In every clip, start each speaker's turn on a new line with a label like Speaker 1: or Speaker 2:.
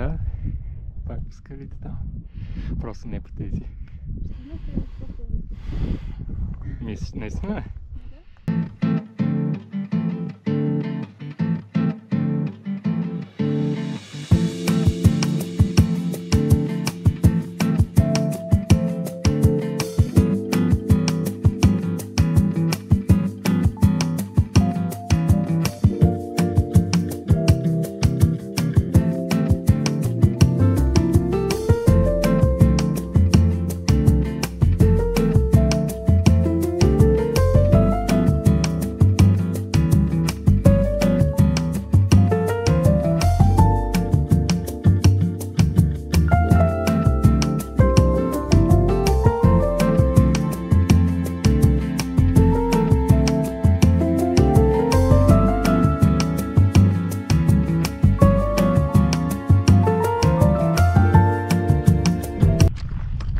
Speaker 1: върха, пак по скалите там. Просто не по тези. Мислиш, наистина ли?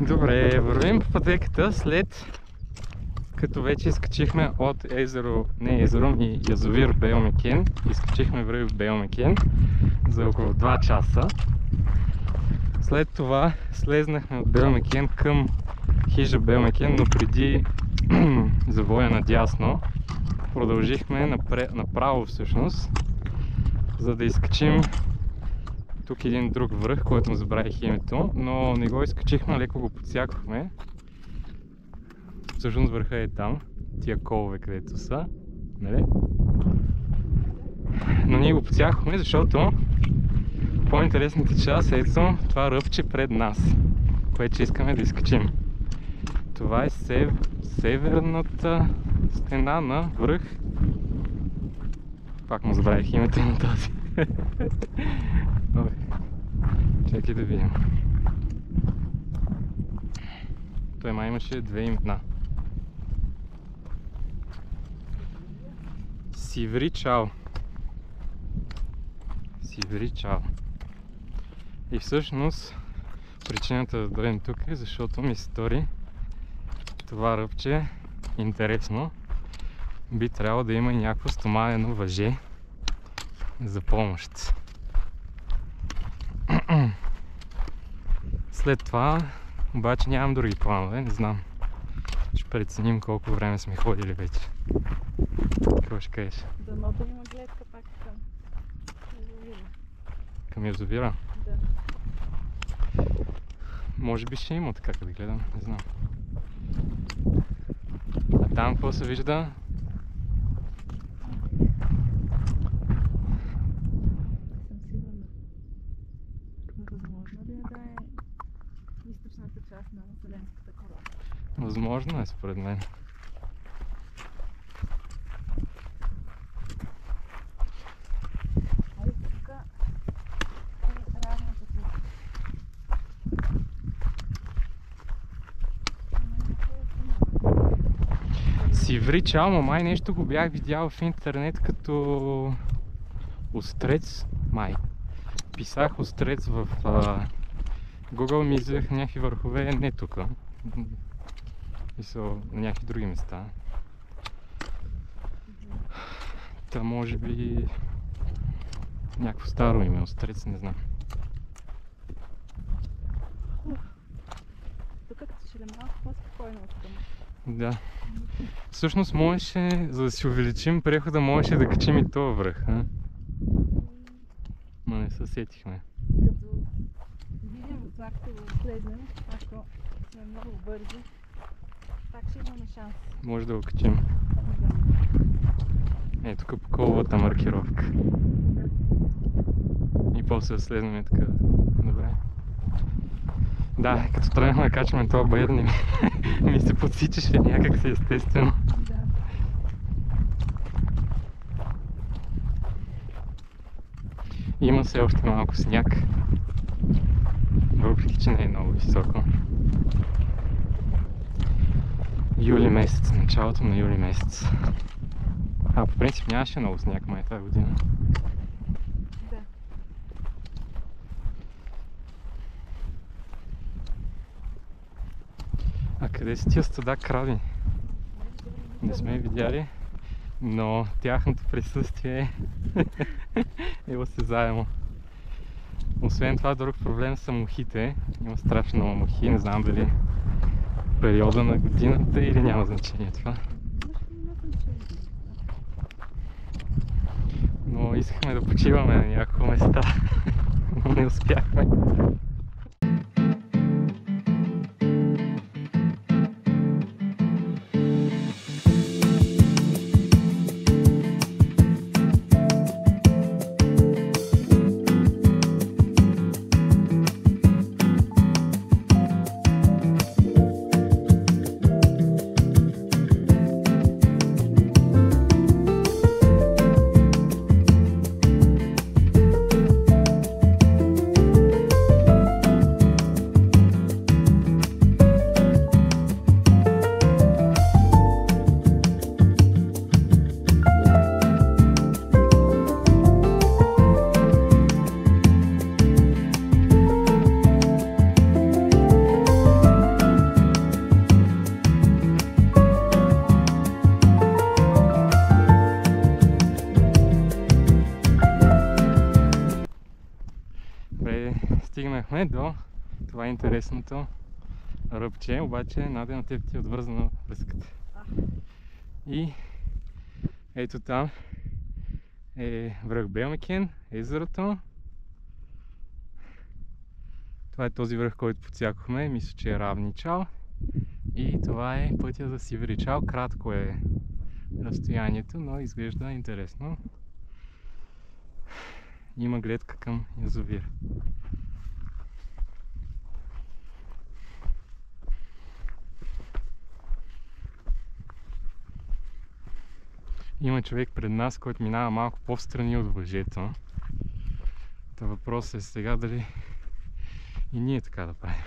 Speaker 1: Добре, вървим по пътеката след като вече изкачихме от езеро, не езеро, ми язовир Белмекен. Изкачихме връх Белмекен за около 2 часа. След това слезнахме от Белмекен към хижа Белмекен, но преди завоя надясно продължихме направо всъщност, за да изкачим тук един друг връх, който му забравих името, но не го изкачихме, леко го подсякохме. Всъщност върха е там, тия колове където са, нали? Но ние го подсякохме, защото по-интересната част е ето това ръбче пред нас, което искаме да изкачим. Това е северната стена на връх. Пак му забравих името на този. Чакай да видим. Той май имаше 2 имена. Сиври Чао. Сиври Чао. И всъщност причината да дойдем тук е, защото ми се стори това ръбче интересно. Би трябвало да има и някакво стоманено въже за помощ. След това обаче нямам други планове, не знам. Ще преценим колко време сме ходили вече. Какво ще кажеш?
Speaker 2: Дано да има гледка пак към язовира.
Speaker 1: Към язовира?
Speaker 2: Да.
Speaker 1: Може би ще има, така като гледам, не знам. А там какво се вижда?
Speaker 2: Възможно ли е да е източната част на Вселенската корона?
Speaker 1: Възможно е според мен.
Speaker 2: Ай, тук е разната си.
Speaker 1: Сиври Чао, май нещо го бях видял в интернет като острец, май. Писах острец в Google, ми излезах някакви върхове, не тук. Мисля, на някакви други места. Та може би някакво старо име, острец, не знам.
Speaker 2: Тук като че ли малко по-спокойно от към.
Speaker 1: Да. Всъщност можеше, за да си увеличим прехода, можеше да качим и този връх. Ма не се сетихме.
Speaker 2: Като видим това, като го слезнем, ако сме много бързи, пак ще имаме шанс.
Speaker 1: Може да го качим. Е, тук по коловата маркировка. И после да слезнем така. Добре. Да, като тръгнахме да качваме това баер, ми се подсичаше някак си естествено.
Speaker 2: Да.
Speaker 1: Има все още малко сняг, въпреки че не е много високо. Юли месец, началото на юли месец. А по принцип нямаше много сняг май тази година.
Speaker 2: Да.
Speaker 1: А къде са тия стада крави? Не сме видяли, но тяхното присъствие е осезаемо. Освен това, друг проблем са мухите. Има страшно много мухи, не знам дали периода на годината или няма значение това. Но искахме да почиваме на няколко места, но не успяхме. Стигнахме до това интересното ръбче, обаче Надя, на теб ти е отвързана връзката. И ето там е връх Белмекен, езерото. Това е този връх, който подсякохме, мисля, че е Равничал. И това е пътя за Северичал. Кратко е разстоянието, но изглежда интересно. Има гледка към язовир. Има човек пред нас, който минава малко по-встрани от въжето. Та въпросът е сега дали и ние така да правим.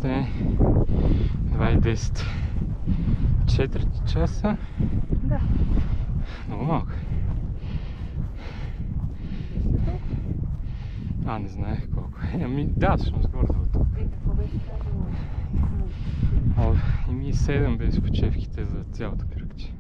Speaker 1: Момента е 2:10. 4 часа?
Speaker 2: Да.
Speaker 1: Много малко. Не знаех колко е. Ами да, всъщност горе до тук.
Speaker 2: Какво беше казало?
Speaker 1: 7 без почивките за цялото кръгче.